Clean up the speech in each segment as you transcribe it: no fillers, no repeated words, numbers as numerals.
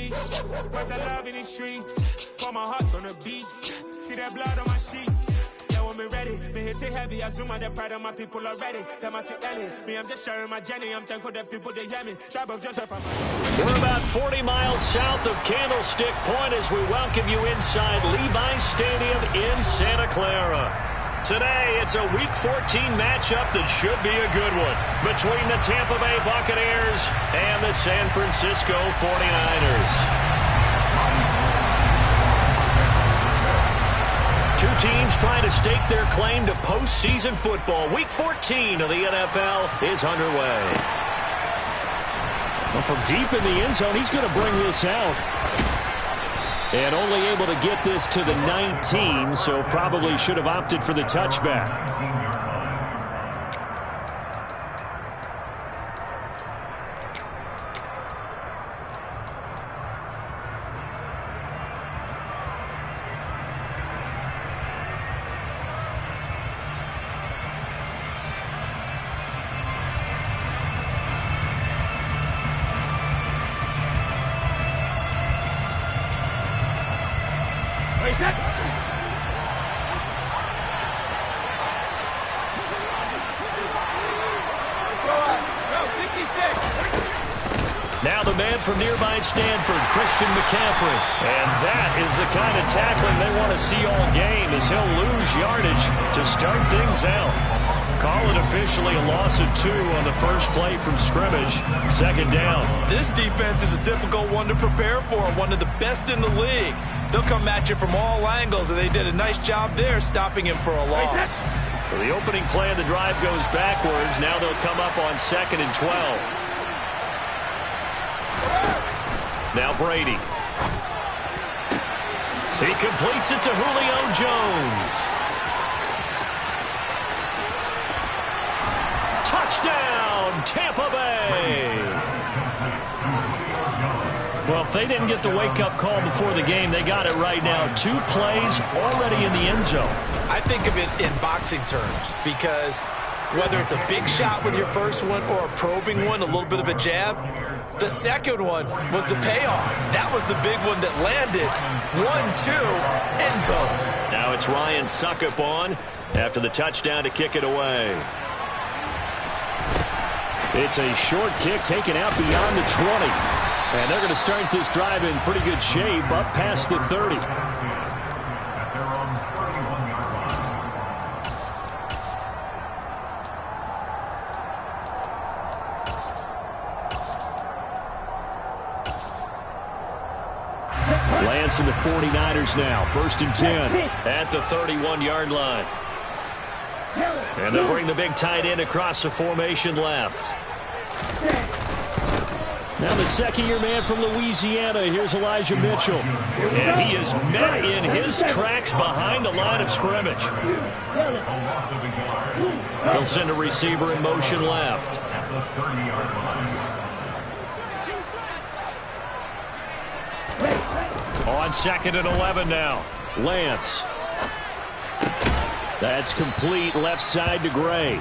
streets. Where's the love in the streets? For my heart's on the beach. See that blood on my sheets. Yeah, when me ready, me hit it heavy. I zoom out the pride of my people already. Them I see Ellie. Me, I'm just sharing my journey. I'm thankful that people they hear me. Tribe of Joseph. We're about 40 miles south of Candlestick Point as we welcome you inside Levi's Stadium in Santa Clara. Today, it's a Week 14 matchup that should be a good one between the Tampa Bay Buccaneers and the San Francisco 49ers. Two teams trying to stake their claim to postseason football. Week 14 of the NFL is underway. Well, from deep in the end zone, he's going to bring this out. And only able to get this to the 19, so probably should have opted for the touchback. Now the man from nearby Stanford, Christian McCaffrey. And that is the kind of tackling they want to see all game, as he'll lose yardage to start things out. Call it officially a loss of 2 on the first play from scrimmage. Second down. This defense is a difficult one to prepare for, one of the best in the league. They'll come at you from all angles, and they did a nice job there stopping him for a loss. So the opening play of the drive goes backwards. Now they'll come up on 2nd and 12. Now Brady. He completes it to Julio Jones. Touchdown, Tampa Bay. Well, if they didn't get the wake-up call before the game, they got it right now. 2 plays already in the end zone. I think of it in boxing terms, because whether it's a big shot with your first one or a probing one, a little bit of a jab, the second one was the payoff. That was the big one that landed. 1-2, end zone. Now it's Ryan Suckup on after the touchdown to kick it away. It's a short kick taken out beyond the 20. And they're going to start this drive in pretty good shape up past the 30. Lance and the 49ers now. 1st and 10 at the 31-yard line. And they'll bring the big tight end across the formation left. Now the second-year man from Louisiana. Here's Elijah Mitchell. And he is met in his tracks behind the line of scrimmage. He'll send a receiver in motion left. On 2nd and 11 now. Lance. That's complete left side to Gray.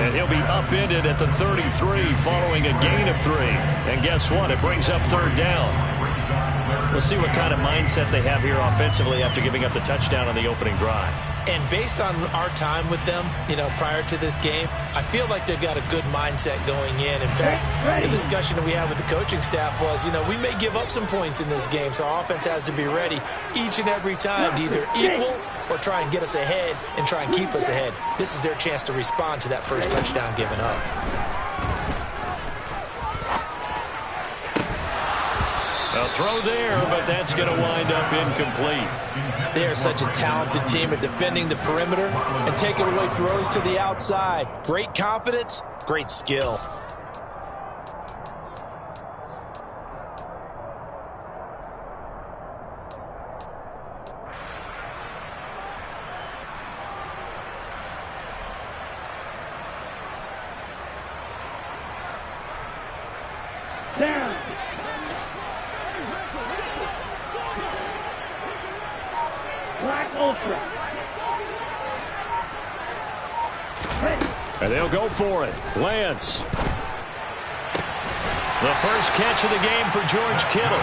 And he'll be upended at the 33 following a gain of 3. And guess what? It brings up 3rd down. We'll see what kind of mindset they have here offensively after giving up the touchdown on the opening drive. And based on our time with them, prior to this game, I feel like they've got a good mindset going in. In fact, the discussion that we had with the coaching staff was, we may give up some points in this game, so our offense has to be ready each and every time to either equal or try and get us ahead and try and keep us ahead. This is their chance to respond to that first touchdown given up. A throw there, but that's going to wind up incomplete. They are such a talented team at defending the perimeter and taking away throws to the outside. Great confidence, great skill. Down. Black Ultra. And they'll go for it. Lance. The first catch of the game for George Kittle.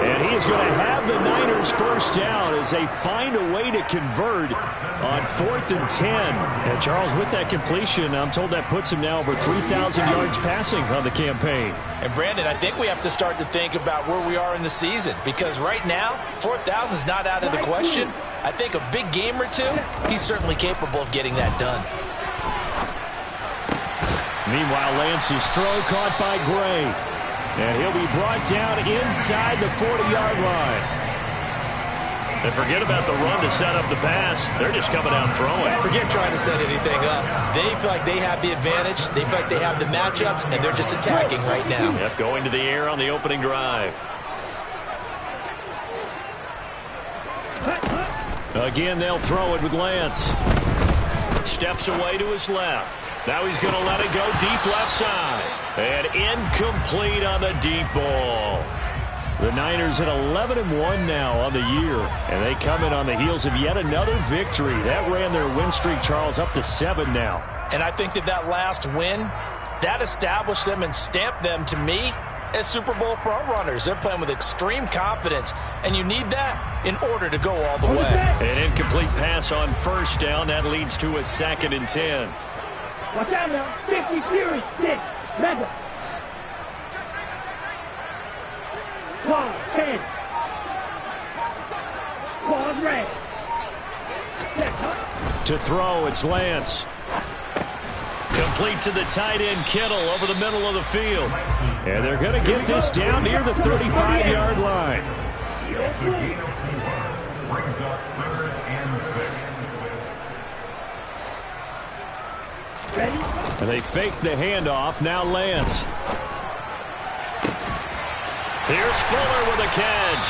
And he is going to have the Niners first down as they find a way to convert on 4th and 10. And Charles, with that completion, I'm told that puts him now over 3,000 yards passing on the campaign. And Brandon, I think we have to start to think about where we are in the season, because right now, 4,000 is not out of the question. I think a big game or two, he's certainly capable of getting that done. Meanwhile, Lance's throw caught by Gray. And he'll be brought down inside the 40-yard line. And forget about the run to set up the pass. They're just coming out throwing. Forget trying to set anything up. They feel like they have the advantage. They feel like they have the matchups, and they're just attacking right now. Yep, going to the air on the opening drive. Again, they'll throw it with Lance. Steps away to his left. Now he's going to let it go deep left side. And incomplete on the deep ball. The Niners at 11-1 now on the year. And they come in on the heels of yet another victory. That ran their win streak, Charles, up to 7 now. And I think that last win, that established them and stamped them, to me, as Super Bowl frontrunners. They're playing with extreme confidence. And you need that in order to go all the way. An incomplete pass on first down. That leads to a 2nd and 10. Watch out now. 50 series. 6. Mega. 12, 10. Pause red. To throw, it's Lance. Complete to the tight end, Kittle, over the middle of the field. And they're going to get this down near the 35-yard line. Brings up 3rd and 6. And they fake the handoff. Now Lance. Here's Fuller with a catch.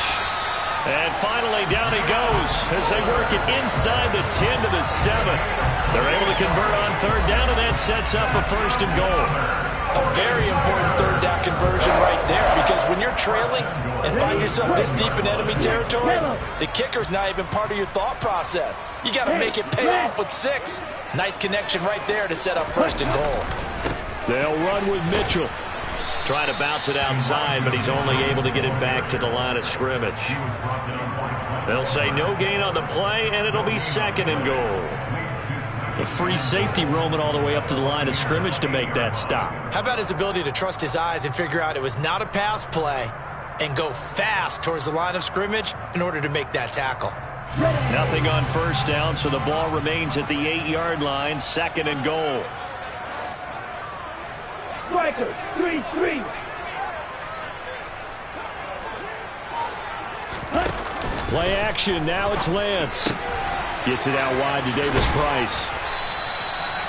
And finally down he goes as they work it inside the 10 to the 7. They're able to convert on 3rd down, and that sets up a 1st and goal. A very important 3rd down conversion right there, because when you're trailing and find yourself this deep in enemy territory, the kicker's not even part of your thought process. You got to make it pay off with 6. Nice connection right there to set up 1st and goal. They'll run with Mitchell. Trying to bounce it outside, but he's only able to get it back to the line of scrimmage. They'll say no gain on the play, and it'll be 2nd and goal. The free safety roaming all the way up to the line of scrimmage to make that stop. How about his ability to trust his eyes and figure out it was not a pass play and go fast towards the line of scrimmage in order to make that tackle? Nothing on 1st down, so the ball remains at the 8-yard line, 2nd and goal. Striker, 3-3. Play action, now it's Lance. Gets it out wide to Davis Price.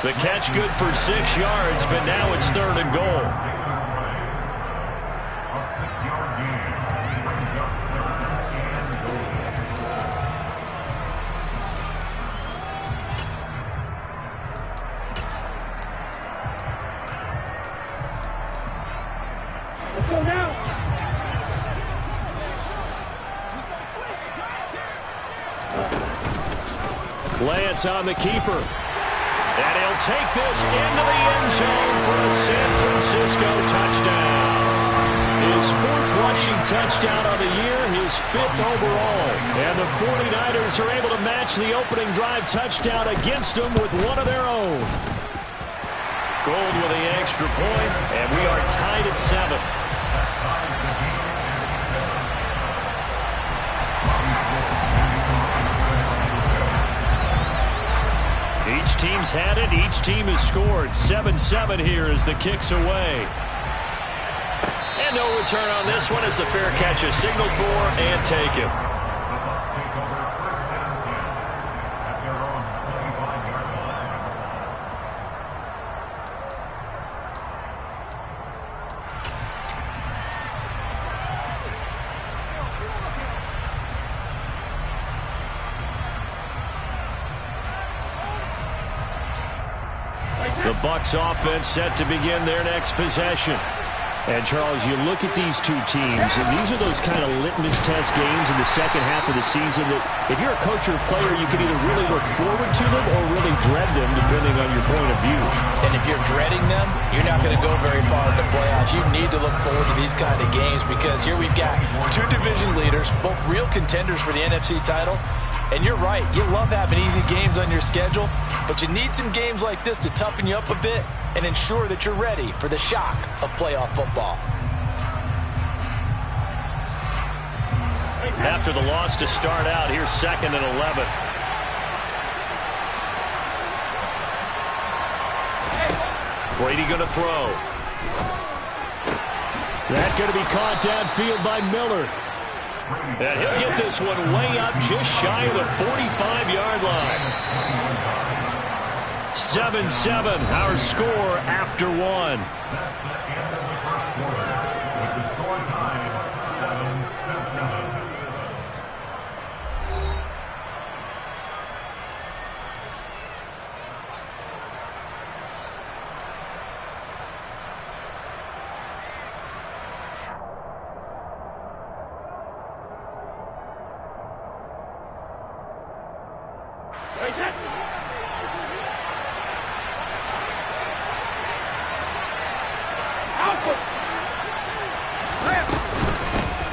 The catch good for 6 yards, but now it's 3rd and goal. A 6-yard gain. Brings up 3rd and goal. Let's go now. Lance on the keeper. And he'll take this into the end zone for a San Francisco touchdown. His 4th rushing touchdown of the year, his 5th overall. And the 49ers are able to match the opening drive touchdown against them with one of their own. Gold with the extra point, and we are tied at 7. Each team's had it. Each team has scored. 7-7 here as the kick's away. And no return on this one as the fair catch is signaled for and taken. The Bucs offense set to begin their next possession. And, Charles, you look at these two teams, and these are those kind of litmus test games in the second half of the season that if you're a coach or a player, you can either really look forward to them or really dread them, depending on your point of view. And if you're dreading them, you're not going to go very far in the playoffs. You need to look forward to these kind of games because here we've got two division leaders, both real contenders for the NFC title. And you're right, you love having easy games on your schedule, but you need some games like this to toughen you up a bit and ensure that you're ready for the shock of playoff football. After the loss to start out, here's 2nd and 11. Brady going to throw. That's going to be caught downfield by Miller. And he'll get this one way up just shy of the 45-yard line. 7-7, our score after one. That's the end of the first quarter, with the score tied 7-7.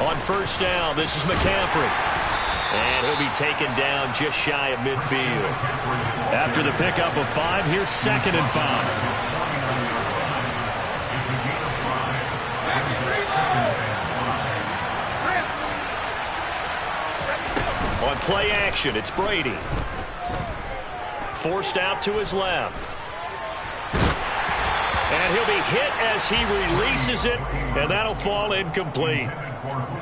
On first down, this is McCaffrey. And he'll be taken down just shy of midfield. After the pickup of 5, here's 2nd and 5. On play action, it's Brady. Forced out to his left. And he'll be hit as he releases it, and that'll fall incomplete.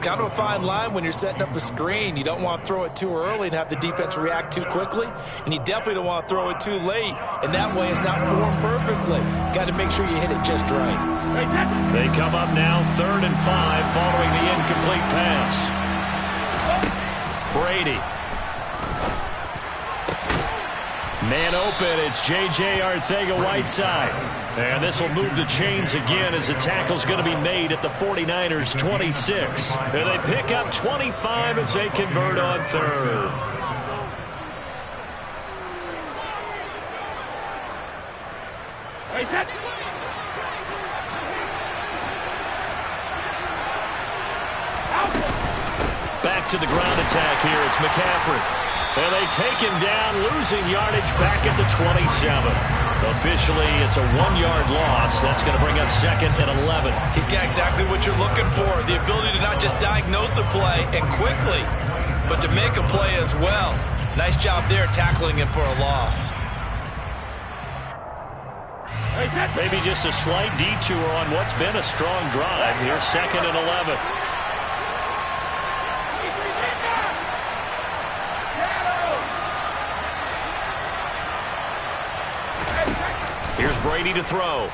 Kind of a fine line when you're setting up a screen. You don't want to throw it too early and have the defense react too quickly, and you definitely don't want to throw it too late, and that way it's not formed perfectly. Got to make sure you hit it just right. They come up now 3rd and 5 following the incomplete pass. Brady. Man open, it's J.J. Arcega-Whiteside. And this will move the chains again as the tackle's going to be made at the 49ers' 26. And they pick up 25 as they convert on 3rd. Back to the ground attack here. It's McCaffrey. And they take him down, losing yardage back at the 27. Officially, it's a 1-yard loss. That's going to bring up 2nd and 11. He's got exactly what you're looking for, the ability to not just diagnose a play and quickly, but to make a play as well. Nice job there tackling him for a loss. Maybe just a slight detour on what's been a strong drive. Here's 2nd and 11. Here's Brady to throw.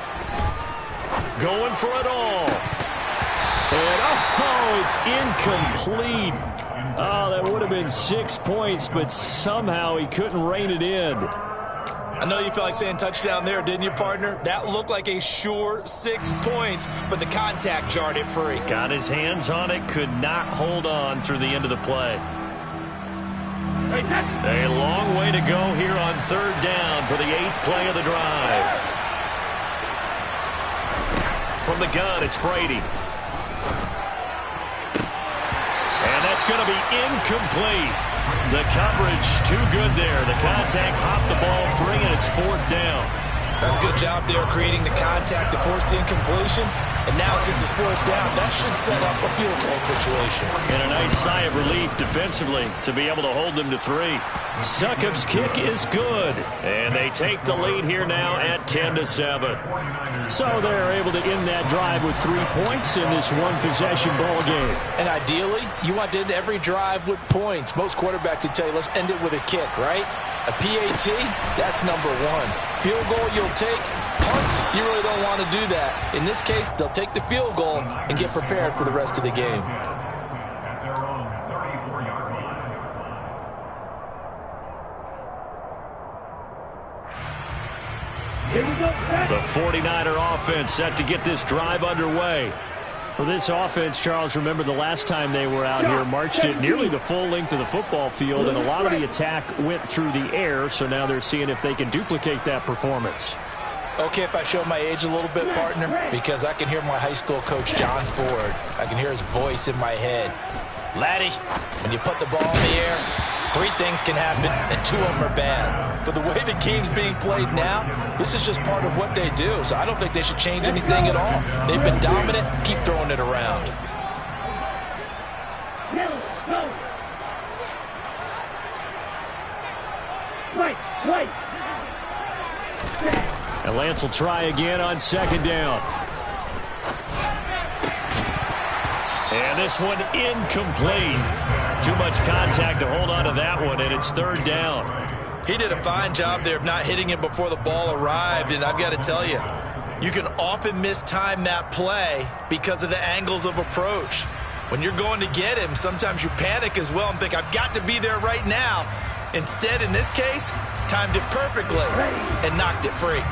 Going for it all. And it's incomplete. Oh, that would have been 6 points, but somehow he couldn't rein it in. I know you felt like saying touchdown there, didn't you, partner? That looked like a sure 6 points, but the contact jarred it free. Got his hands on it, could not hold on through the end of the play. A long way to go here on 3rd down for the 8th play of the drive. From the gun, it's Brady. And that's going to be incomplete. The coverage too good there. The contact hopped the ball free, and it's 4th down. That's a good job there creating the contact to force the incompletion. And now since it's 4th down, that should set up a field goal situation. And a nice sigh of relief defensively to be able to hold them to 3. Succop's kick is good. And they take the lead here now at 10-7. So they're able to end that drive with 3 points in this one-possession ball game. And ideally, you want to end every drive with points. Most quarterbacks would tell you, let's end it with a kick, right? A PAT, that's number 1. Field goal you'll take. Punts, you really don't want to do that. In this case, they'll take the field goal and get prepared for the rest of the game. At their own 34-yard line. Here we go. The 49er offense set to get this drive underway. For this offense, Charles, remember the last time they were out here, marched it nearly the full length of the football field, and a lot of the attack went through the air, so now they're seeing if they can duplicate that performance. Okay, if I show my age a little bit, partner, because I can hear my high school coach, John Ford. I can hear his voice in my head. Laddie, when you put the ball in the air, 3 things can happen, and 2 of them are bad. But the way the game's being played now, this is just part of what they do. So I don't think they should change anything at all. They've been dominant. Keep throwing it around. Right. And Lance will try again on 2nd down. And this one incomplete. Too much contact to hold on to that one, and it's 3rd down. He did a fine job there of not hitting him before the ball arrived, and I've got to tell you, you can often mistime that play because of the angles of approach. When you're going to get him, sometimes you panic as well and think, I've got to be there right now. Instead, in this case, timed it perfectly and knocked it free.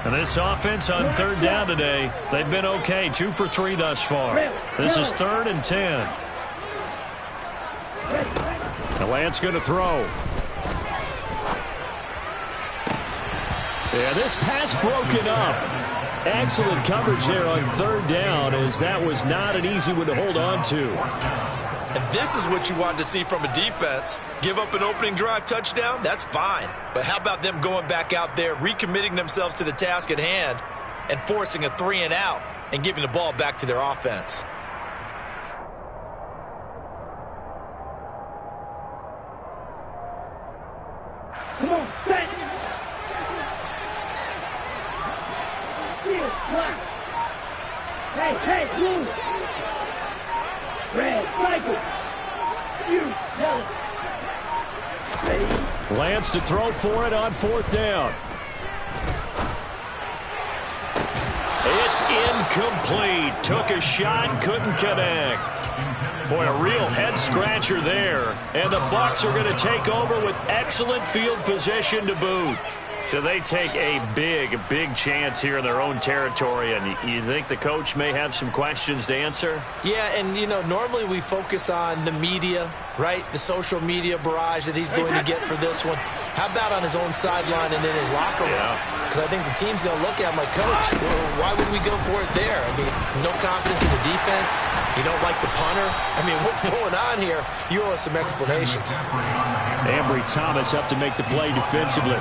And this offense on 3rd down today, they've been okay, 2 for 3 thus far. This is 3rd and 10. And Lance going to throw. Yeah, this pass broken up. Excellent coverage there on 3rd down, as that was not an easy one to hold on to. And this is what you want to see from a defense. Give up an opening drive touchdown, that's fine. But how about them going back out there, recommitting themselves to the task at hand, and forcing a 3-and-out and giving the ball back to their offense? Come on, set. Hey, blue. Red, cycle. You, yellow. Ready? Lance to throw for it on 4th down. It's incomplete. Took a shot, couldn't connect. Boy, a real head-scratcher there. And the Bucs are going to take over with excellent field position to boot. So they take a big chance here in their own territory, and you think the coach may have some questions to answer? Yeah, and, you know, normally we focus on the media, right? The social media barrage that he's going to get for this one. How about on his own sideline and in his locker room? Because I think the team's going to look at him like, Coach, why would we go for it there? I mean, no confidence in the defense. You don't like the punter. I mean, what's going on here? You owe us some explanations. Ambry Thomas up to make the play defensively.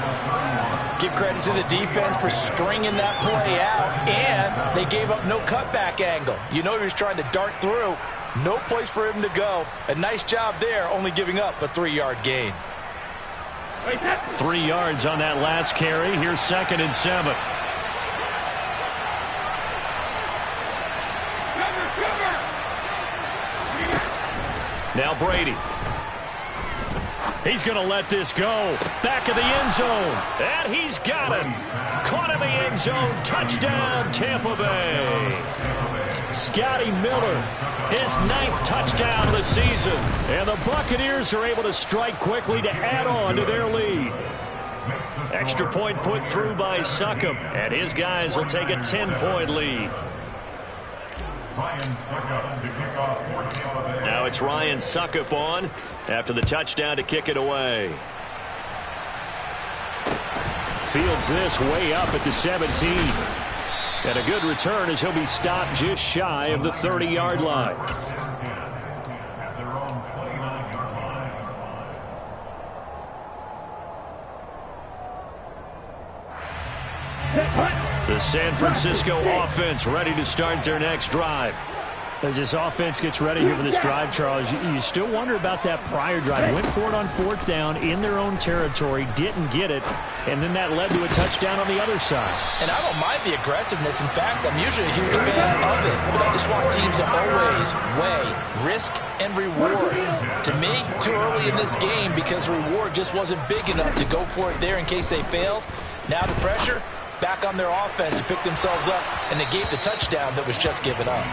Give credit to the defense for stringing that play out, and they gave up no cutback angle. You know he was trying to dart through. No place for him to go. A nice job there, only giving up a 3-yard gain. 3 yards on that last carry. Here's 2nd and 7. Now Brady. He's going to let this go. Back of the end zone. And he's got him. Caught in the end zone. Touchdown, Tampa Bay. Scotty Miller, his 9th touchdown of the season. And the Buccaneers are able to strike quickly to add on to their lead. Extra point put through by Succop. And his guys will take a 10-point lead. Now it's Ryan Succop on after the touchdown to kick it away. Fields this way up at the 17. And a good return as he'll be stopped just shy of the 30-yard line. The San Francisco offense ready to start their next drive. As this offense gets ready here for this drive, Charles, you still wonder about that prior drive. Went for it on 4th down in their own territory, didn't get it, and then that led to a touchdown on the other side. And I don't mind the aggressiveness. In fact, I'm usually a huge fan of it, but I just want teams to always weigh risk and reward. To me, too early in this game because reward just wasn't big enough to go for it there in case they failed. Now the pressure back on their offense to pick themselves up and negate the touchdown that was just given up.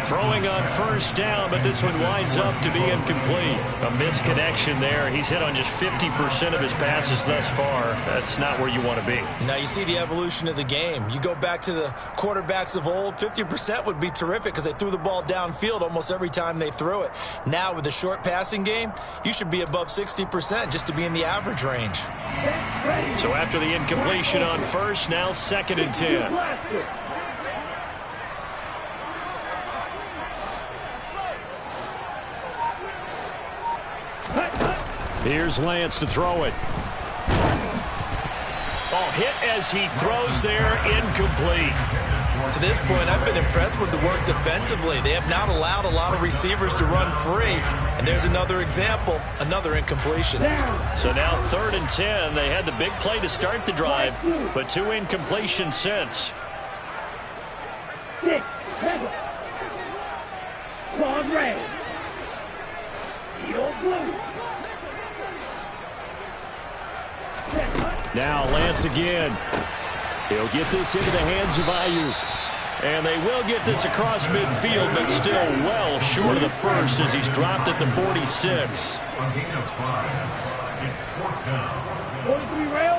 Throwing on first down, but this one winds up to be incomplete. A misconnection there. He's hit on just 50% of his passes thus far. That's not where you want to be. Now you see the evolution of the game. You go back to the quarterbacks of old, 50% would be terrific because they threw the ball downfield almost every time they threw it. Now with the short passing game, you should be above 60% just to be in the average range. So after the incompletion on first, now 2nd and 10. Here's Lance to throw it. Oh, hit as he throws there, incomplete. To this point, I've been impressed with the work defensively. They have not allowed a lot of receivers to run free. And there's another example, another incompletion. So now 3rd and 10. They had the big play to start the drive, but 2 incompletions since. 6, 7. Claude Ray. Heel blue. Now Lance again. He'll get this into the hands of Ayuk. And they will get this across midfield, but still well short of the first as he's dropped at the 46. On gain of 5, it's 4th down. 43 rail.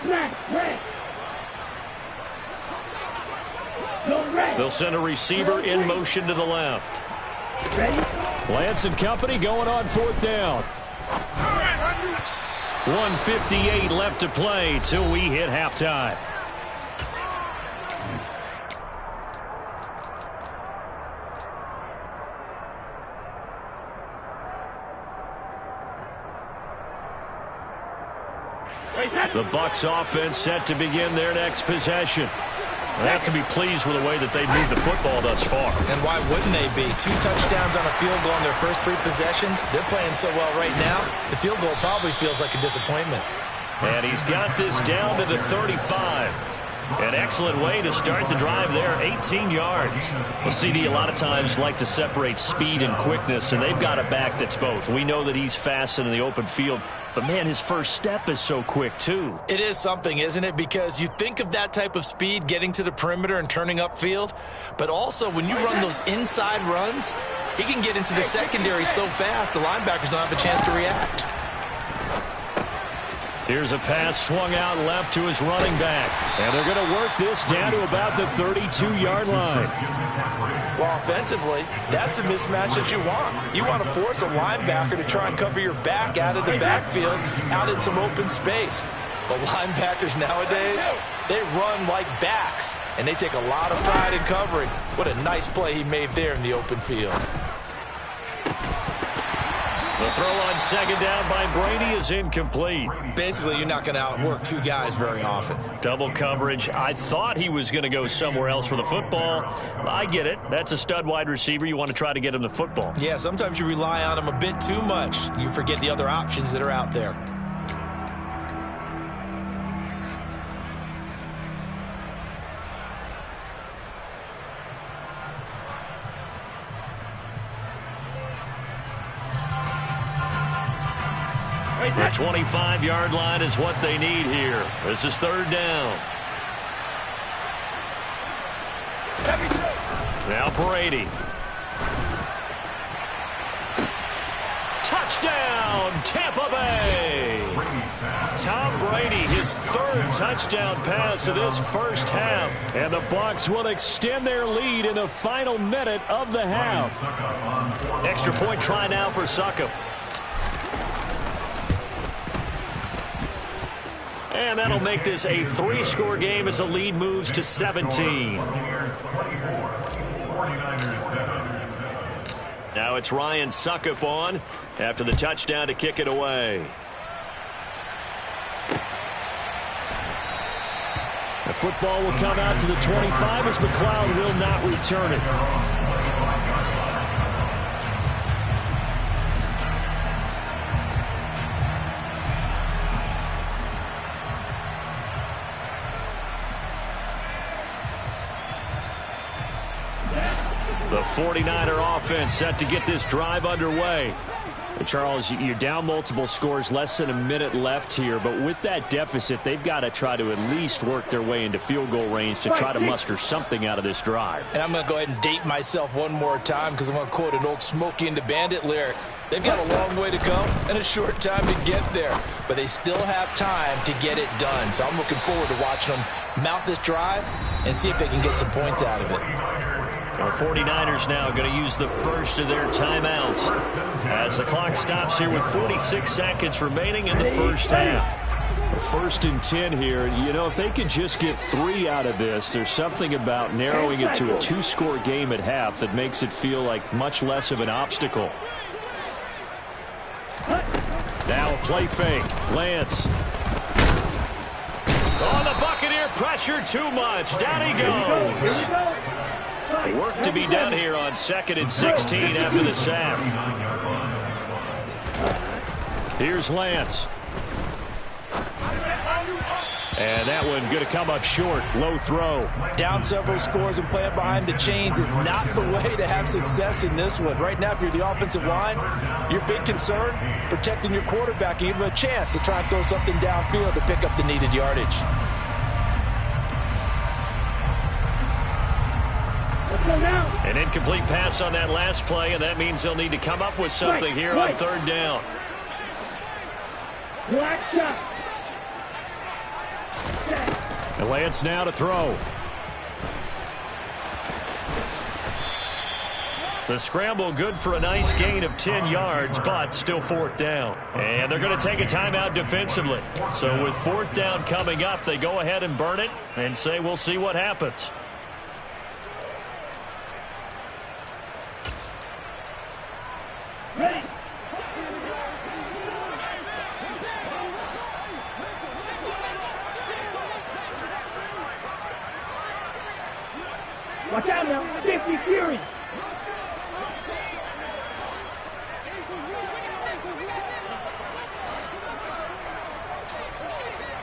Snap, red. No red. They'll send a receiver in motion to the left. Ready? Lance and company going on 4th down. 1:58 left to play till we hit halftime. The Bucs offense set to begin their next possession. They have to be pleased with the way that they've moved the football thus far. And why wouldn't they be? 2 touchdowns on a field goal in their first 3 possessions. They're playing so well right now, the field goal probably feels like a disappointment. And he's got this down to the 35. An excellent way to start the drive there, 18 yards. Well, CD, a lot of times like to separate speed and quickness, and they've got a back that's both. We know that he's fast in the open field, but, man, his first step is so quick, too. It is something, isn't it? Because you think of that type of speed getting to the perimeter and turning upfield, but also when you run those inside runs, he can get into the secondary so fast the linebackers don't have a chance to react. Here's a pass swung out left to his running back. And they're going to work this down to about the 32-yard line. Well, offensively, that's the mismatch that you want. You want to force a linebacker to try and cover your back out of the backfield, out in some open space. But linebackers nowadays, they run like backs, and they take a lot of pride in covering. What a nice play he made there in the open field. The throw on 2nd down by Brady is incomplete. Basically, you're not going to outwork 2 guys very often. Double coverage. I thought he was going to go somewhere else for the football. I get it. That's a stud wide receiver. You want to try to get him the football. Yeah, sometimes you rely on him a bit too much. You forget the other options that are out there. The 25-yard line is what they need here. This is 3rd down. Now Brady. Touchdown, Tampa Bay. Tom Brady, his 3rd touchdown pass of this first half. And the Bucs will extend their lead in the final minute of the half. Extra point try now for Succop. And that'll make this a 3-score game as the lead moves to 17. Now it's Ryan Succop on after the touchdown to kick it away. The football will come out to the 25 as McLeod will not return it. The 49er offense set to get this drive underway. Charles, you're down multiple scores, less than a minute left here, but with that deficit, they've got to try to at least work their way into field goal range to try to muster something out of this drive. And I'm going to go ahead and date myself one more time because I'm going to quote an old Smokey and the Bandit lyric. They've got a long way to go and a short time to get there, but they still have time to get it done. So I'm looking forward to watching them mount this drive and see if they can get some points out of it. The 49ers now going to use the first of their timeouts as the clock stops here with 46 seconds remaining in the first half. First and 10 here. You know, if they could just get 3 out of this, there's something about narrowing it to a 2-score game at half that makes it feel like much less of an obstacle. Now a play fake. Lance. Oh, the Buccaneer pressure too much. Down he goes. Work to be done here on 2nd and 16 after the sack. Here's Lance. And that one going to come up short. Low throw. Down several scores and playing behind the chains is not the way to have success in this one. Right now, if you're the offensive line, your big concern, protecting your quarterback and give him a chance to try and throw something downfield to pick up the needed yardage. An incomplete pass on that last play, and that means they'll need to come up with something here on 3rd down. And Lance now to throw. The scramble good for a nice gain of 10 yards, but still 4th down. And they're going to take a timeout defensively. So with 4th down coming up, they go ahead and burn it and say we'll see what happens. Ready. Watch out now. 50 Fury.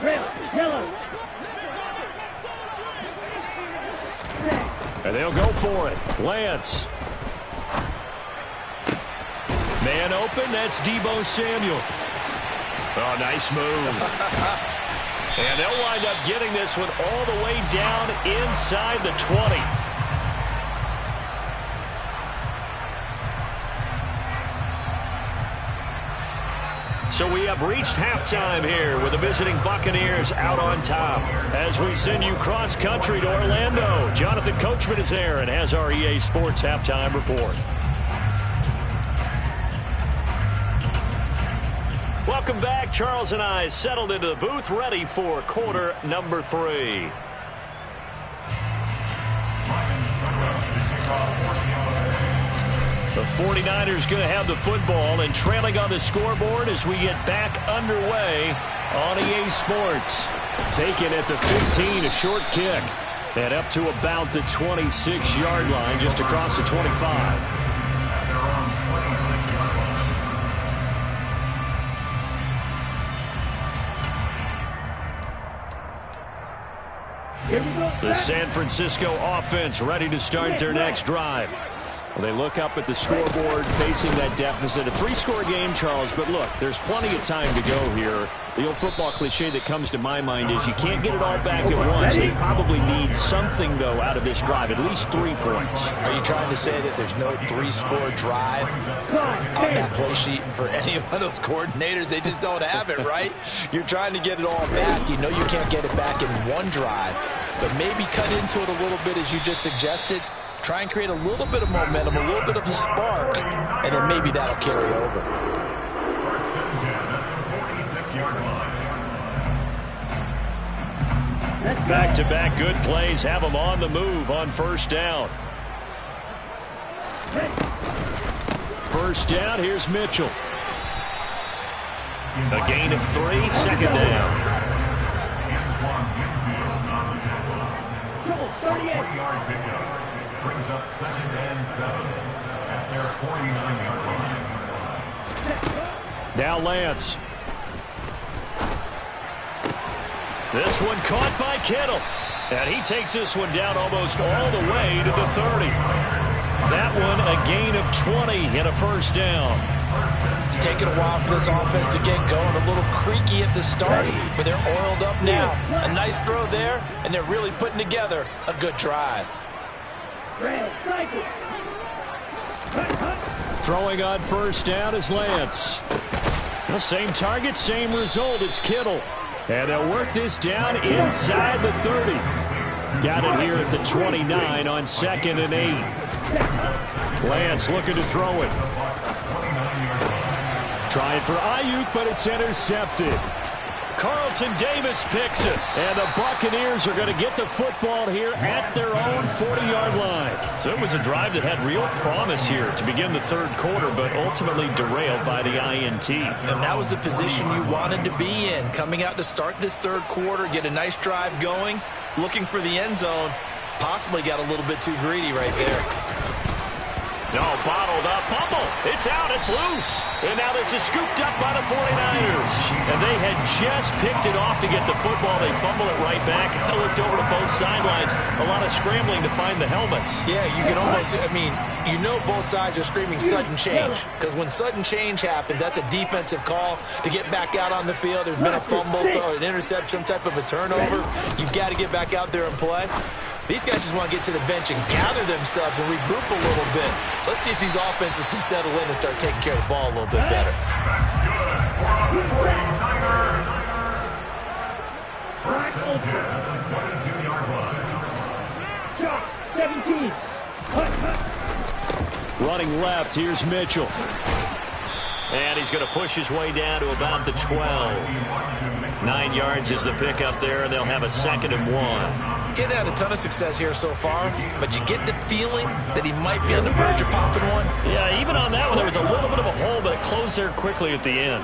Red, yellow. And they'll go for it. Lance. Man open, that's Deebo Samuel. Oh, nice move. And they'll wind up getting this one all the way down inside the 20. So we have reached halftime here with the visiting Buccaneers out on top. As we send you cross-country to Orlando, Jonathan Coachman is there and has our EA Sports halftime report. Welcome back. Charles and I settled into the booth, ready for quarter number 3. The 49ers going to have the football and trailing on the scoreboard as we get back underway on EA Sports. Taken at the 15, a short kick. And up to about the 26-yard line, just across the 25. The San Francisco offense ready to start their next drive. Well, they look up at the scoreboard facing that deficit. A 3-score game, Charles, but look, there's plenty of time to go here. The old football cliche that comes to my mind is you can't get it all back at once. They probably need something, though, out of this drive, at least 3 points. Are you trying to say that there's no 3-score drive on that play sheet for any one of those coordinators? They just don't have it, right? You're trying to get it all back. You know you can't get it back in one drive, but maybe cut into it a little bit as you just suggested. Try and create a little bit of momentum, a little bit of a spark, and then maybe that'll carry over. Back-to-back good plays have them on the move on 1st down. First down, here's Mitchell. A gain of 3, 2nd down. Brings up 2nd and 7 at their 49-yard line. Now Lance. This one caught by Kittle. And he takes this one down almost all the way to the 30. That one a gain of 20 and a 1st down. It's taken a while for this offense to get going. A little creaky at the start, but they're oiled up now. A nice throw there, and they're really putting together a good drive. Throwing on first down is Lance. Well, same target, same result. It's Kittle. And they'll work this down inside the 30. Got it here at the 29 on 2nd and 8. Lance looking to throw it. Trying for Ayuk, but it's intercepted. Carlton Davis picks it. And the Buccaneers are going to get the football here at their own 40-yard line. So it was a drive that had real promise here to begin the third quarter, but ultimately derailed by the INT. And that was the position you wanted to be in. Coming out to start this third quarter, get a nice drive going, looking for the end zone. Possibly got a little bit too greedy right there. No, bottled up, fumble. It's out, it's loose. And now this is scooped up by the 49ers. And they had just picked it off to get the football. They fumble it right back. I looked over to both sidelines. A lot of scrambling to find the helmets. Yeah, you can almost, you know both sides are screaming sudden change. Because when sudden change happens, that's a defensive call to get back out on the field. There's been a fumble, so an interception, some type of a turnover. You've got to get back out there and play. These guys just want to get to the bench and gather themselves and regroup a little bit. Let's see if these offenses can settle in and start taking care of the ball a little bit better. First and 10, 22-yard line. 17. Running left, here's Mitchell. And he's going to push his way down to about the 12. 9 yards is the pickup there, and they'll have a 2nd and 1. Getting had a ton of success here so far, but you get the feeling that he might be on the verge of popping one. Yeah, even on that one, there was a little bit of a hole, but it closed there quickly at the end.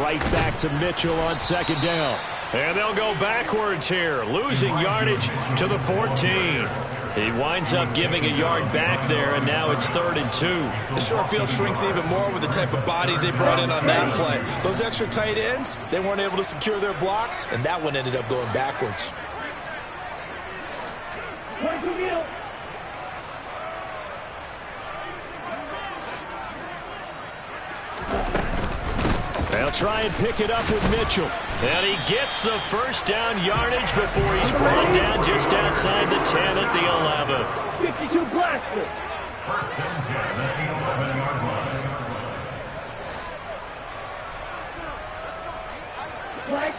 Right back to Mitchell on 2nd down. And they'll go backwards here, losing yardage to the 14. He winds up giving a yard back there, and now it's 3rd and 2. The short field shrinks even more with the type of bodies they brought in on that play. Those extra tight ends, they weren't able to secure their blocks, and that one ended up going backwards. They'll try and pick it up with Mitchell. And he gets the first down yardage before he's brought down just outside the 10 at the 11th. 52 blaster. First and 10 at the 11-yard line. Flag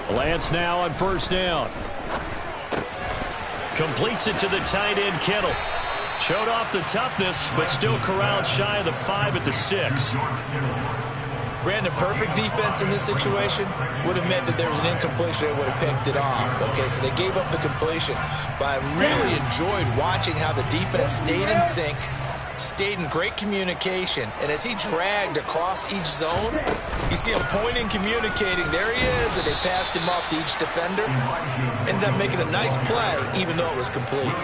2. Lance now on first down. Completes it to the tight end, Kittle. Showed off the toughness, but still corralled shy of the 5 at the 6. Brandon, perfect defense in this situation would have meant that there was an incompletion. They would have picked it off. Okay, so they gave up the completion. But I really enjoyed watching how the defense stayed in sync, stayed in great communication, and as he dragged across each zone, you see him pointing, communicating. There he is, and they passed him off to each defender. Ended up making a nice play, even though it was complete.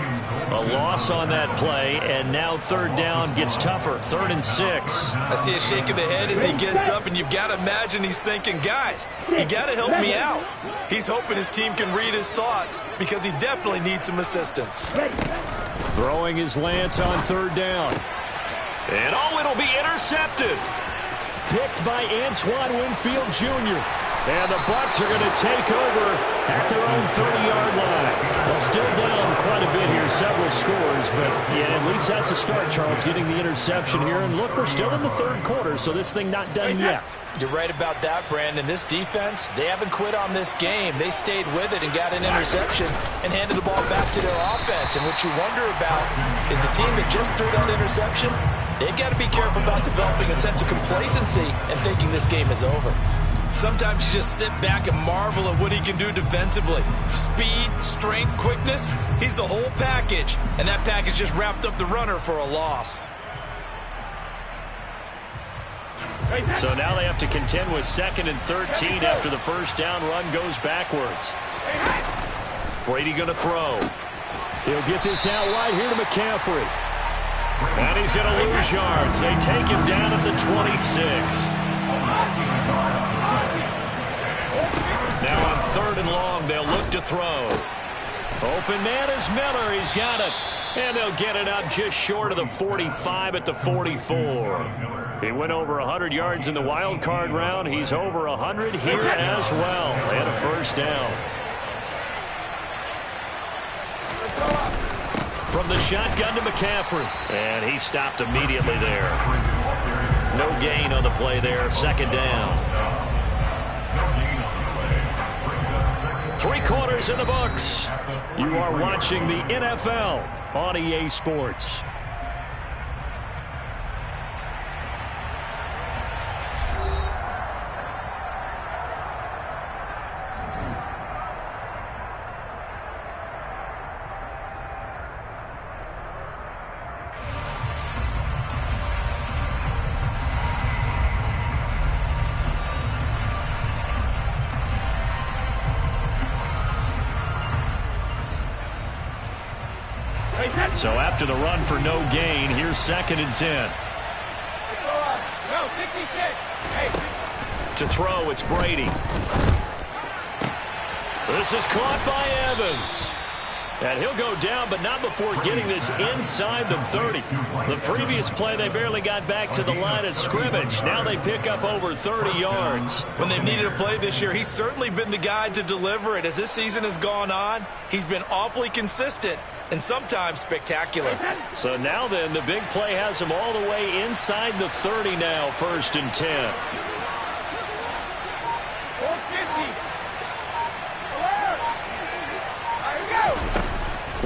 A loss on that play, and now 3rd down gets tougher. 3rd and 6. I see a shake of the head as he gets up, and you've got to imagine he's thinking, guys, you got to help me out. He's hoping his team can read his thoughts because he definitely needs some assistance. Throwing his Lance on 3rd down. And it'll be intercepted. Picked by Antoine Winfield Jr. And the Bucs are going to take over at their own 30-yard line. Well, still down quite a bit here, several scores, but yeah, at least that's a start, Charles, getting the interception here. And look, we're still in the 3rd quarter, so this thing not done yet. You're right about that, Brandon. This defense, they haven't quit on this game. They stayed with it and got an interception and handed the ball back to their offense. And what you wonder about is the team that just threw that interception, they've got to be careful about developing a sense of complacency and thinking this game is over. Sometimes you just sit back and marvel at what he can do defensively. Speed, strength, quickness, he's the whole package. And that package just wrapped up the runner for a loss. So now they have to contend with 2nd and 13 after the first down run goes backwards. Brady going to throw. He'll get this out wide here to McCaffrey. And he's going to lose yards. They take him down at the 26. Now on 3rd and long, they'll look to throw. Open man is Miller. He's got it. And they'll get it up just short of the 45 at the 44. He went over 100 yards in the wild card round. He's over 100 here as well. And a first down. From the shotgun to McCaffrey. And he stopped immediately there. No gain on the play there. Second down. 3 quarters in the books. You are watching the NFL on EA Sports. So after the run for no gain, here's 2nd and 10. To throw, it's Brady. This is caught by Evans. And he'll go down, but not before getting this inside the 30. The previous play, they barely got back to the line of scrimmage. Now they pick up over 30 yards. When they've needed a play this year, he's certainly been the guy to deliver it. As this season has gone on, he's been awfully consistent and sometimes spectacular. So now then, the big play has him all the way inside the 30 now, 1st and 10.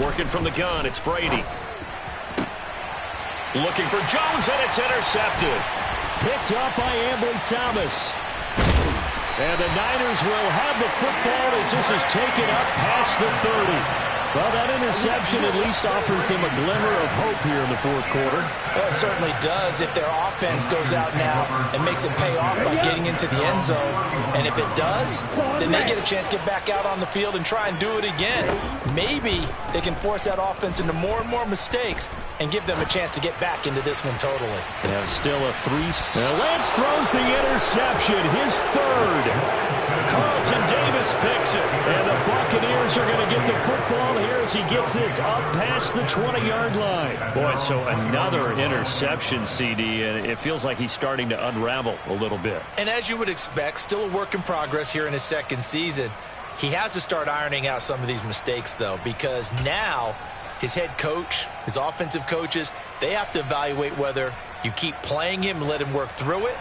Working from the gun, it's Brady. Looking for Jones, and it's intercepted. Picked up by Ambry Thomas. And the Niners will have the football as this is taken up past the 30. Well, that interception at least offers them a glimmer of hope here in the 4th quarter. Well, it certainly does if their offense goes out now and makes it pay off by getting into the end zone. And if it does, then they get a chance to get back out on the field and try and do it again. Maybe they can force that offense into more and more mistakes and give them a chance to get back into this one totally. Yeah, still a 3. Lance throws the interception, his 3rd. Carlton Davis picks it. And the Buccaneers are going to get the football here as he gets this up past the 20-yard line. Boy, so another interception, CD, and it feels like he's starting to unravel a little bit. And as you would expect, still a work in progress here in his 2nd season. He has to start ironing out some of these mistakes, though, because now his head coach, his offensive coaches, they have to evaluate whether you keep playing him and let him work through it,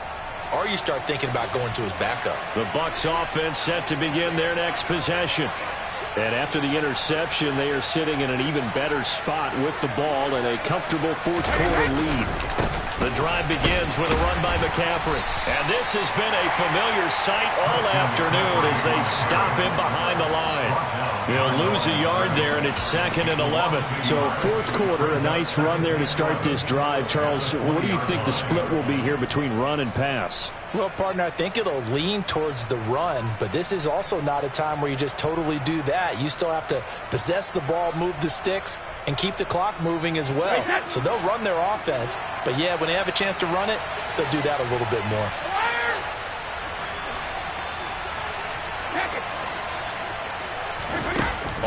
or you start thinking about going to his backup. The Bucs offense set to begin their next possession. And after the interception, they are sitting in an even better spot with the ball and a comfortable 4th quarter lead. The drive begins with a run by McCaffrey. And this has been a familiar sight all afternoon as they stop him behind the line. They'll lose a yard there, and it's 2nd and 11. So 4th quarter, a nice run there to start this drive. Charles, what do you think the split will be here between run and pass? Well, partner, I think it'll lean towards the run, but this is also not a time where you just totally do that. You still have to possess the ball, move the sticks, and keep the clock moving as well. So they'll run their offense, but yeah, when they have a chance to run it, they'll do that a little bit more.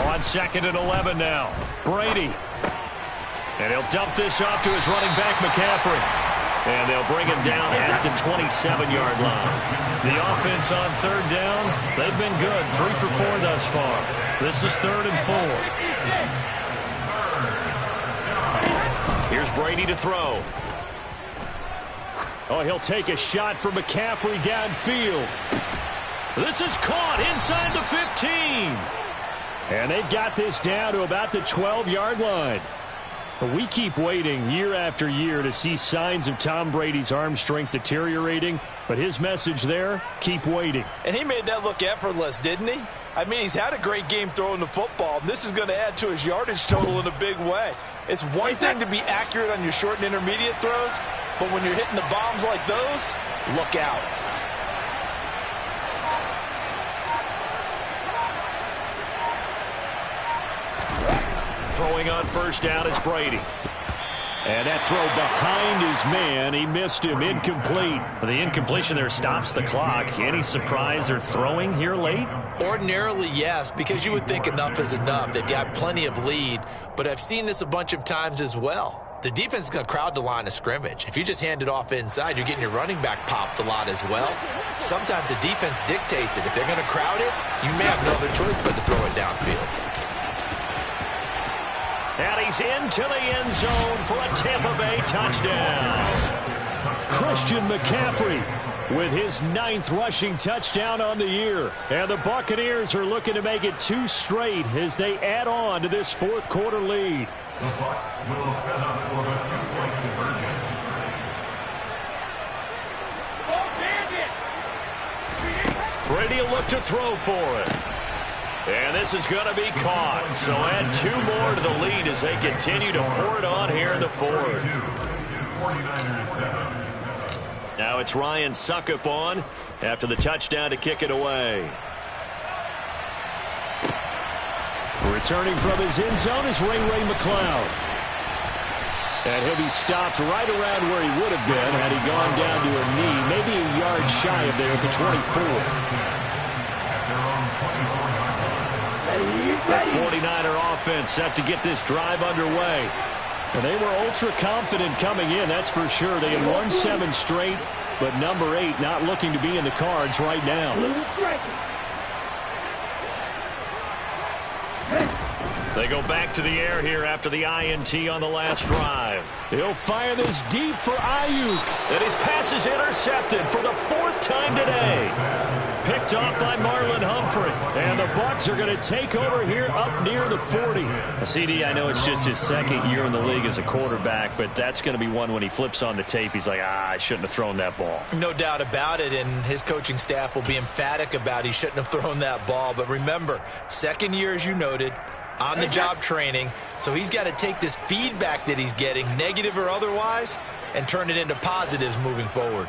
On 2nd and 11 now. Brady. And he'll dump this off to his running back, McCaffrey. And they'll bring him down at the 27-yard line. The offense on 3rd down, they've been good. 3 for 4 thus far. This is 3rd and 4. Here's Brady to throw. Oh, he'll take a shot for McCaffrey downfield. This is caught inside the 15. And they've got this down to about the 12-yard line. But we keep waiting year after year to see signs of Tom Brady's arm strength deteriorating. But his message there, keep waiting. And he made that look effortless, didn't he? I mean, he's had a great game throwing the football. This is going to add to his yardage total in a big way. It's one thing to be accurate on your short and intermediate throws, but when you're hitting the bombs like those, look out. Throwing on 1st down is Brady. And that throw behind his man, he missed him, incomplete. The incompletion there stops the clock. Any surprise they're throwing here late? Ordinarily, yes, because you would think enough is enough. They've got plenty of lead, but I've seen this a bunch of times as well. The defense is going to crowd the line of scrimmage. If you just hand it off inside, you're getting your running back popped a lot as well. Sometimes the defense dictates it. If they're going to crowd it, you may have no other choice but to throw it downfield. And he's into the end zone for a Tampa Bay touchdown. Christian McCaffrey with his 9th rushing touchdown on the year. And the Buccaneers are looking to make it 2 straight as they add on to this 4th quarter lead. The Bucs will set up for the 2-point conversion. Brady will look to throw for it. And this is going to be caught. So add 2 more to the lead as they continue to pour it on here in the 4th. Now it's Ryan Suckup on after the touchdown to kick it away. Returning from his end zone is Ray McCloud. And he'll be stopped right around where he would have been had he gone down to a knee, maybe a yard shy of there at the 24. The 49er offense set to get this drive underway. And they were ultra confident coming in, that's for sure. They had won 7 straight, but number 8 not looking to be in the cards right now. They go back to the air here after the INT on the last drive. He'll fire this deep for Ayuk. And his pass is intercepted for the 4th time today. Picked off by Marlon Humphrey. And the Bucs are going to take over here up near the 40. CD, I know it's just his 2nd year in the league as a quarterback, but that's going to be one when he flips on the tape. He's like, I shouldn't have thrown that ball. No doubt about it, and his coaching staff will be emphatic about he shouldn't have thrown that ball. But remember, 2nd year, as you noted, on-the-job training, so he's got to take this feedback that he's getting, negative or otherwise, and turn it into positives moving forward.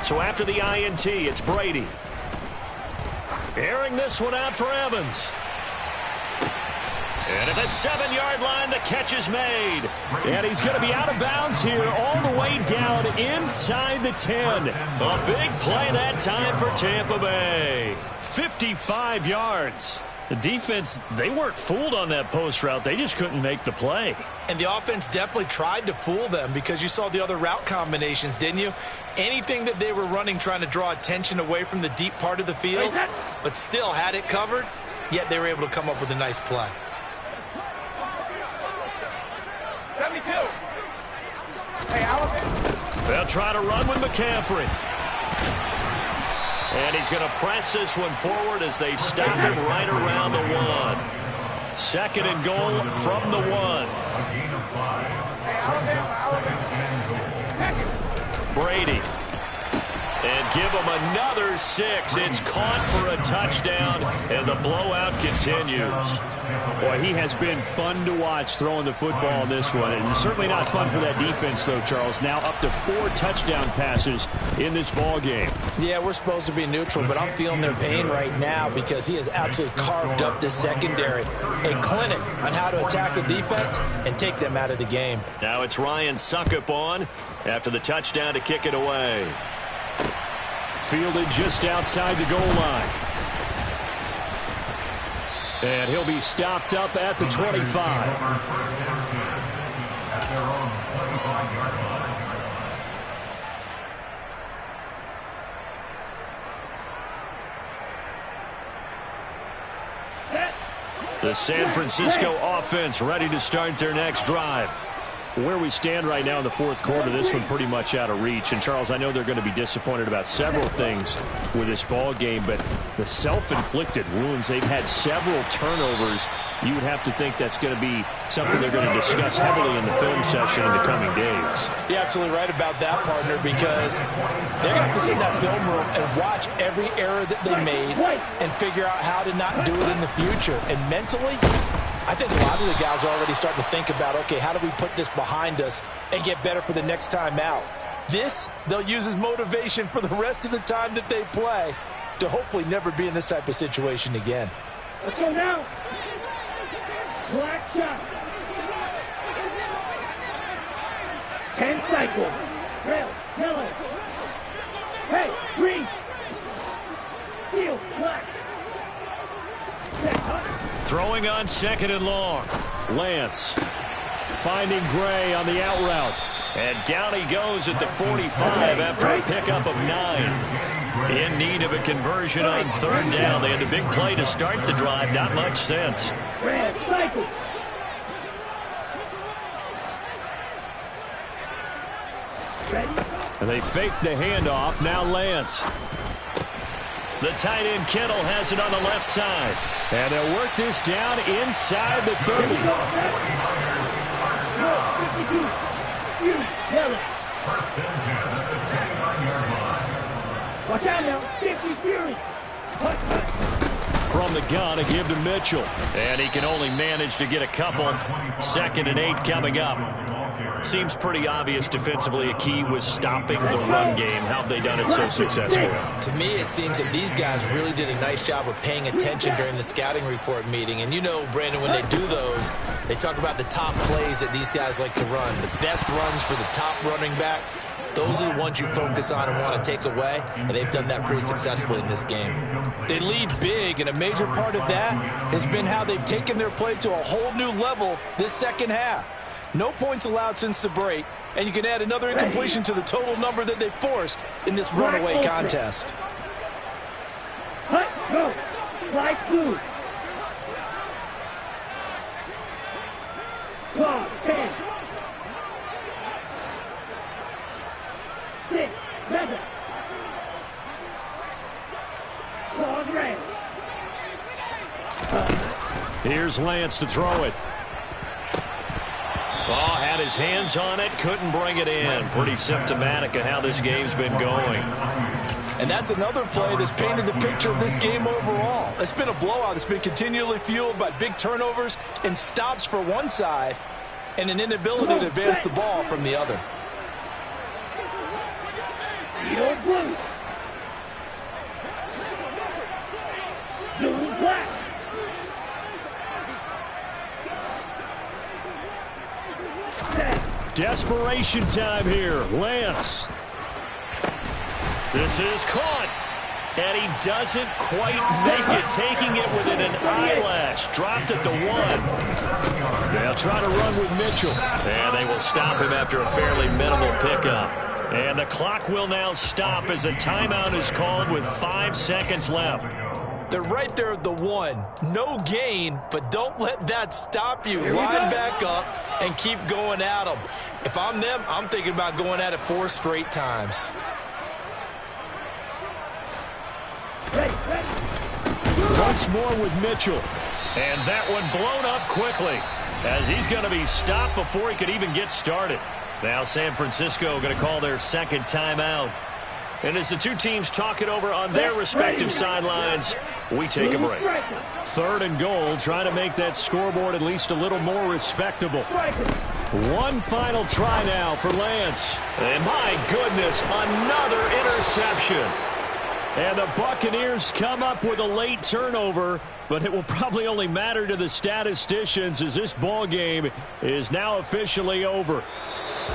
So after the INT, it's Brady. Airing this one out for Evans. And at the 7-yard line, the catch is made. And he's going to be out of bounds here all the way down inside the 10. A big play that time for Tampa Bay. 55 yards. The defense, they weren't fooled on that post route. They just couldn't make the play. And the offense definitely tried to fool them because you saw the other route combinations, didn't you? Anything that they were running trying to draw attention away from the deep part of the field, but still had it covered, yet they were able to come up with a nice play. 72. They'll try to run with McCaffrey. And he's going to press this one forward as they stop him right around the 1. 2nd and goal from the 1. Brady. And give him another 6. It's caught for a touchdown, and the blowout continues. Boy, he has been fun to watch throwing the football in this one. It's certainly not fun for that defense, though, Charles. Now up to 4 touchdown passes in this ball game. Yeah, we're supposed to be neutral, but I'm feeling their pain right now because he has absolutely carved up this secondary. A clinic on how to attack a defense and take them out of the game. Now it's Ryan Suckup on after the touchdown to kick it away. Fielded just outside the goal line. And he'll be stopped up at the 25. The San Francisco offense ready to start their next drive. Where we stand right now in the 4th quarter, this one pretty much out of reach. And, Charles, I know they're going to be disappointed about several things with this ball game, but the self-inflicted wounds, they've had several turnovers. You would have to think that's going to be something they're going to discuss heavily in the film session in the coming days. You're absolutely right about that, partner, because they're going to have to sit in that film room and watch every error that they made and figure out how to not do it in the future. And mentally, I think a lot of the guys are already starting to think about, okay, how do we put this behind us and get better for the next time out? This, they'll use as motivation for the rest of the time that they play to hopefully never be in this type of situation again. Let's go now. Black shot. 10 cycles. Red, yellow. Throwing on 2nd and long. Lance finding Gray on the out route. And down he goes at the 45 after a pickup of 9. In need of a conversion on 3rd down. They had the big play to start the drive. Not much sense. And they fake the handoff. Now Lance. The tight end Kittle has it on the left side. And they'll work this down inside the 30. Watch out now. 50 Fury. From the gun, a give to Mitchell. And he can only manage to get a couple. 2nd and 8 coming up. Seems pretty obvious defensively a key was stopping the run game. How have they done it so successfully? To me, it seems that these guys really did a nice job of paying attention during the scouting report meeting. And you know, Brandon, when they do those, they talk about the top plays that these guys like to run. The best runs for the top running back. Those are the ones you focus on and want to take away, and they've done that pretty successfully in this game. They lead big, and a major part of that has been how they've taken their play to a whole new level this second half. No points allowed since the break, and you can add another incompletion to the total number that they forced in this runaway contest. Hut, go. Slide through. 12, 10. 6, 7. Claws red. Here's Lance to throw it. Oh, had his hands on it, couldn't bring it in. Pretty symptomatic of how this game's been going. And that's another play that's painted the picture of this game overall. It's been a blowout. It's been continually fueled by big turnovers and stops for one side and an inability to advance the ball from the other. Blue. Blue, black. Desperation time here. Lance. This is caught. And he doesn't quite make it, taking it within an eyelash. Dropped at the 1. They'll try to run with Mitchell. And they will stop him after a fairly minimal pickup. And the clock will now stop as a timeout is called with 5 seconds left. They're right there at the 1. No gain, but don't let that stop you. Line back up and keep going at them. If I'm them, I'm thinking about going at it 4 straight times. Once more with Mitchell. And that one blown up quickly as he's going to be stopped before he could even get started. Now San Francisco going to call their second timeout. And as the two teams talk it over on their respective sidelines, we take a break. 3rd and goal, trying to make that scoreboard at least a little more respectable. One final try now for Lance. And my goodness, another interception. And the Buccaneers come up with a late turnover, but it will probably only matter to the statisticians as this ball game is now officially over.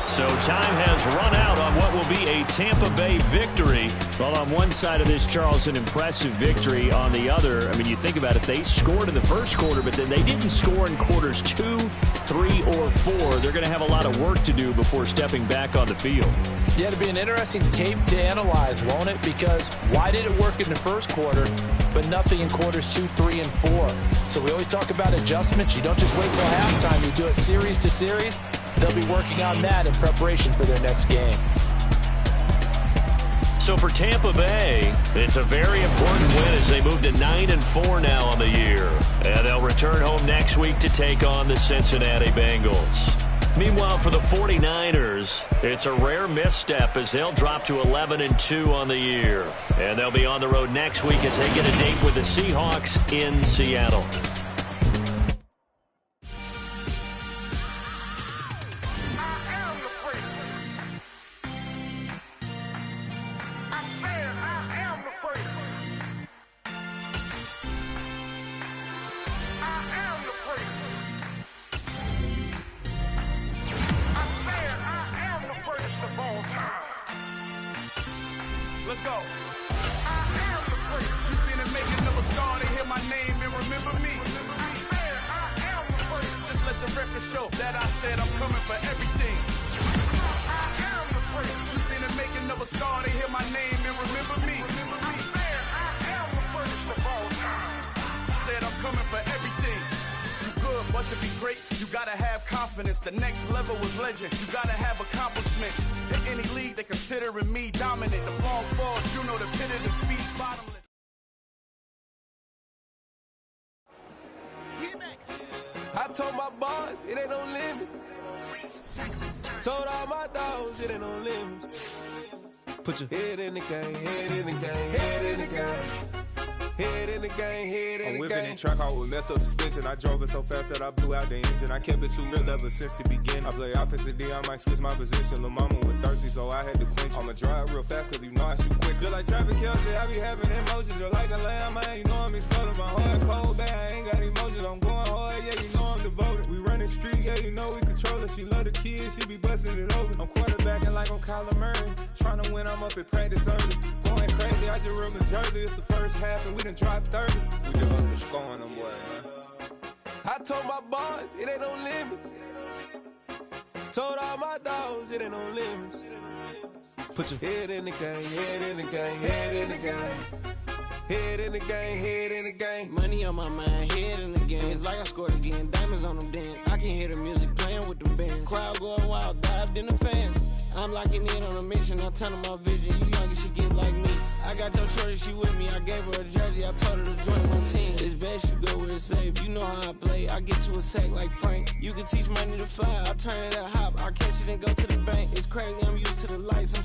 So time has run out on what will be a Tampa Bay victory. Well, on one side of this, Charles, an impressive victory. On the other, I mean, you think about it, they scored in the first quarter, but then they didn't score in quarters 2, 3, or 4. They're going to have a lot of work to do before stepping back on the field. Yeah, it'll be an interesting tape to analyze, won't it? Because why did it work in the first quarter, but nothing in quarters 2, 3, and 4? So we always talk about adjustments. You don't just wait till halftime. You do it series to series. They'll be working on that in preparation for their next game. So for Tampa Bay, it's a very important win as they move to 9-4 now on the year. And they'll return home next week to take on the Cincinnati Bengals. Meanwhile, for the 49ers, it's a rare misstep as they'll drop to 11-2 on the year. And they'll be on the road next week as they get a date with the Seahawks in Seattle. Let's go. I am the first. You seen it making of a star, they hear my name and remember me. record show that I said I'm coming for everything. I am the first. You seen the making of a star, they hear my name and remember me. I said I am the first of all time. Said I'm coming for everything. You good, but to be great, you gotta have confidence. The next level was legend. You gotta have accomplishments. In any league, they considering me dominant. The long falls, you know the pit of defeat, bottomless. I told my boys, it ain't no limit. Told all my dogs, it ain't no limit. Put your head in the game, head in the game, head in the game. Head in the game, head in the game. I'm whipping in track out with messed up suspension. I drove it so fast that I blew out the engine. I kept it too real ever since the beginning. I play offensive D, I might switch my position. Lil' mama was thirsty, so I had to quench. I'ma drive real fast, cause you know I shoot quick. Just like Travis Kelce, I be having emotions. Just like a lamb, man, you know I'm exploding. My heart cold, bad, I ain't got emotions. I'm going hard, yeah, you know I'm devoted. We running street, yeah, you know we control it. She love the kids, she be busting it over. I'm quarterbacking like I'm Kyler Murray. Trying to win, I'm up at practice early. Going crazy, I just rub a jersey. It's the first half and we done dropped 30. We just up to scoring them boys, man. I told my boys, it ain't no limits. Told all my dogs, it ain't no limits. Put your head in the game, head in the game, head in the game. Head in the game, head in the game. Money on my mind, head in the game. It's like I scored again, diamonds on them dance. I can hear the music playing with them bands. Crowd going wild, dived in the fans. I'm locking in on a mission, I turn on my vision. You young, she get like me. I got your shorty, she with me. I gave her a jersey, I told her to join my team. It's best you go where it's safe. You know how I play. I get to a sack like Frank. You can teach money to fly. I turn it at hop. I catch it and go to the bank. It's crazy, I'm used to the lights. I'm